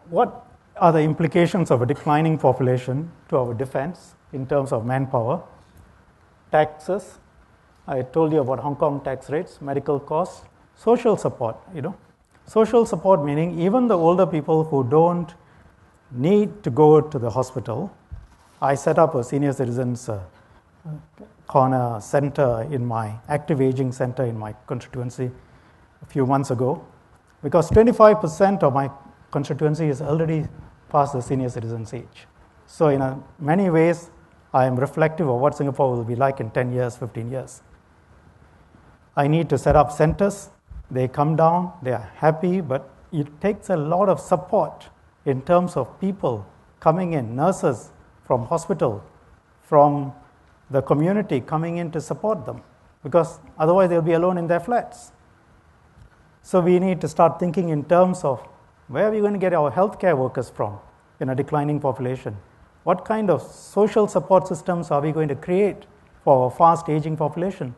what are the implications of a declining population to our defense in terms of manpower, taxes? I told you about Hong Kong tax rates, medical costs, social support, Social support meaning even the older people who don't need to go to the hospital. I set up a senior citizens corner center in my active aging center in my constituency a few months ago, because 25% of my constituency is already past the senior citizens age. So in many ways, I am reflective of what Singapore will be like in 10 years, 15 years. I need to set up centers. They come down, they are happy, but it takes a lot of support in terms of people coming in, nurses from hospital, from the community coming in to support them, because otherwise they'll be alone in their flats. So we need to start thinking in terms of where are we going to get our healthcare workers from in a declining population? What kind of social support systems are we going to create for our fast aging population?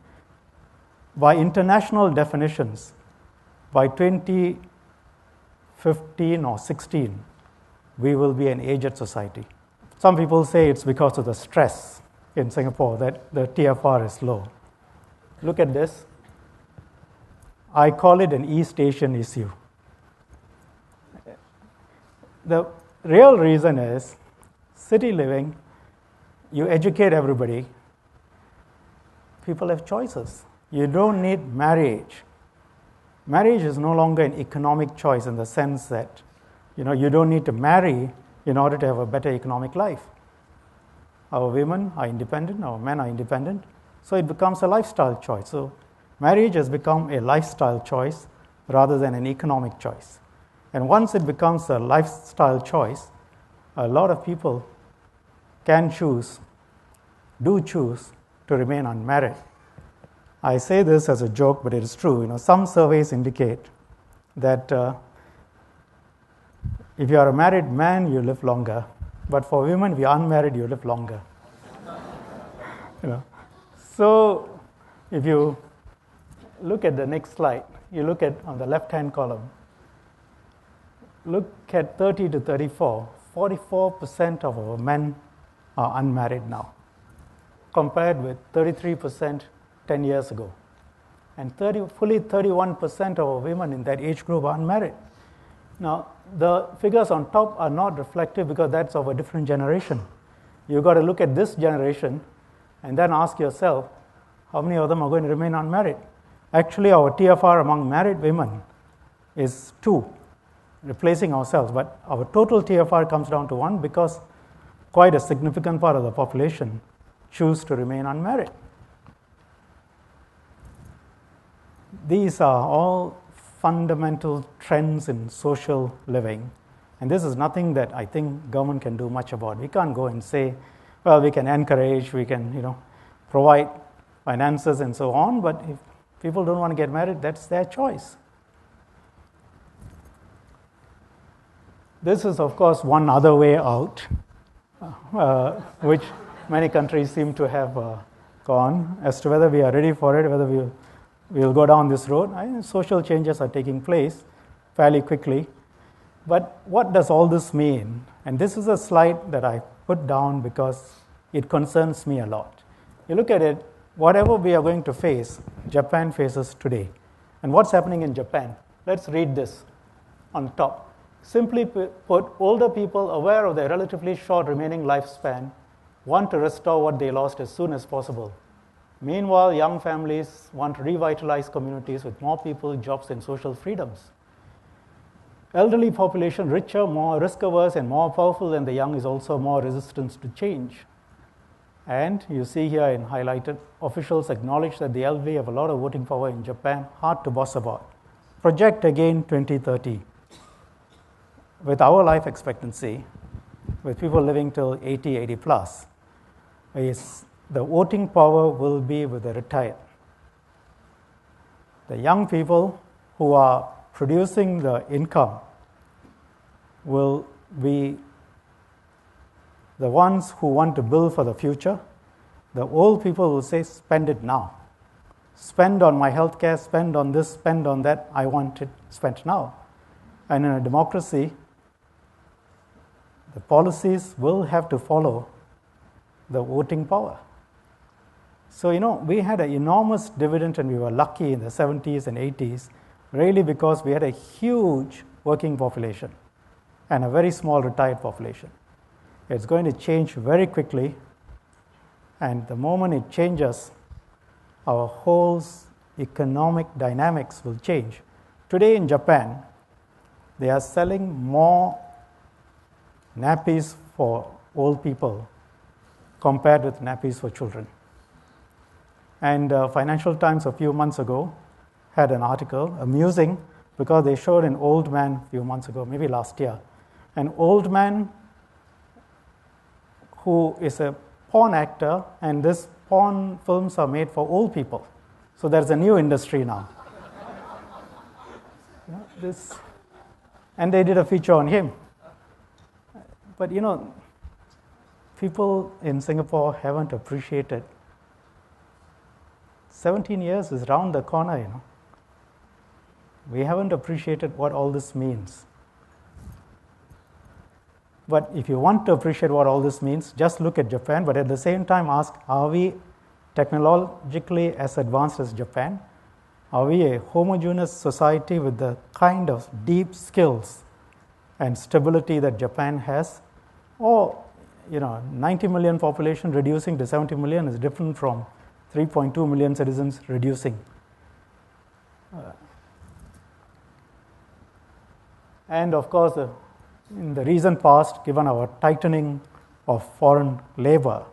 By international definitions, by 2015 or 16, we will be an aged society. Some people say it's because of the stress in Singapore that the TFR is low. Look at this. I call it an East Asian issue. The real reason is city living, you educate everybody, people have choices. You don't need marriage. Marriage is no longer an economic choice in the sense that you don't need to marry in order to have a better economic life. Our women are independent, our men are independent, so it becomes a lifestyle choice. So marriage has become a lifestyle choice rather than an economic choice. And once it becomes a lifestyle choice, a lot of people do choose to remain unmarried. I say this as a joke, but it is true. Some surveys indicate that if you are a married man, you live longer. But for women, if you are unmarried, you live longer. So if you look at the next slide, you look at on the left-hand column, look at 30 to 34, 44% of our men are unmarried now, compared with 33% 10 years ago. And fully 31% of our women in that age group are unmarried. Now, the figures on top are not reflective because that's of a different generation. You've got to look at this generation and then ask yourself, how many of them are going to remain unmarried? Actually, our TFR among married women is 2, replacing ourselves. But our total TFR comes down to 1 because quite a significant part of the population choose to remain unmarried. These are all fundamental trends in social living. And this is nothing that I think government can do much about. We can't go and say, well, we can encourage, we can provide finances and so on, but if people don't want to get married, that's their choice. This is, of course, one other way out, which many countries seem to have gone. As to whether we are ready for it, whether we'll go down this road, I think social changes are taking place fairly quickly. But what does all this mean? And this is a slide that I put down because it concerns me a lot. You look at it, whatever we are going to face, Japan faces today. And what's happening in Japan? Let's read this on top. Simply put, older people aware of their relatively short remaining lifespan want to restore what they lost as soon as possible. Meanwhile, young families want to revitalize communities with more people, jobs, and social freedoms. Elderly population, richer, more risk-averse, and more powerful than the young, is also more resistant to change. And you see here in highlighted, officials acknowledge that the elderly have a lot of voting power in Japan, hard to boss about. Project again 2030. With our life expectancy, with people living till 80 plus, the voting power will be with the retired. The young people who are producing the income will be the ones who want to build for the future. The old people will say, spend it now. Spend on my healthcare, spend on this, spend on that. I want it spent now. And in a democracy, the policies will have to follow the voting power. So, we had an enormous dividend and we were lucky in the 70s and 80s, really because we had a huge working population and a very small retired population. It's going to change very quickly, and the moment it changes, our whole economic dynamics will change. Today in Japan, they are selling more nappies for old people compared with nappies for children. And Financial Times a few months ago had an article, amusing, because they showed an old man a few months ago, maybe last year, an old man who is a porn actor, and this porn films are made for old people. So there's a new industry now. And they did a feature on him. But people in Singapore haven't appreciated. 17 years is round the corner, We haven't appreciated what all this means. But if you want to appreciate what all this means, just look at Japan, but at the same time ask, are we technologically as advanced as Japan? Are we a homogeneous society with the kind of deep skills and stability that Japan has? Or, 90 million population reducing to 70 million is different from 3.2 million citizens reducing. And of course, in the recent past, given our tightening of foreign labor,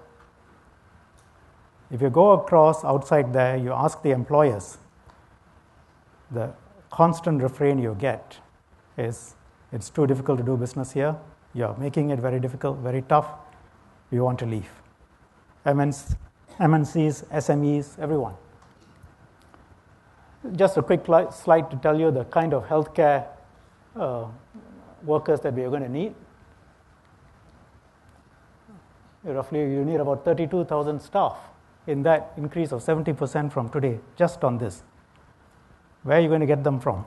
if you go across outside there, you ask the employers, the constant refrain you get is, it's too difficult to do business here, you're making it very difficult, very tough, we want to leave. MNCs, SMEs, everyone. Just a quick slide to tell you the kind of healthcare workers that we are going to need. Roughly, you need about 32,000 staff in that increase of 70% from today, just on this. Where are you going to get them from?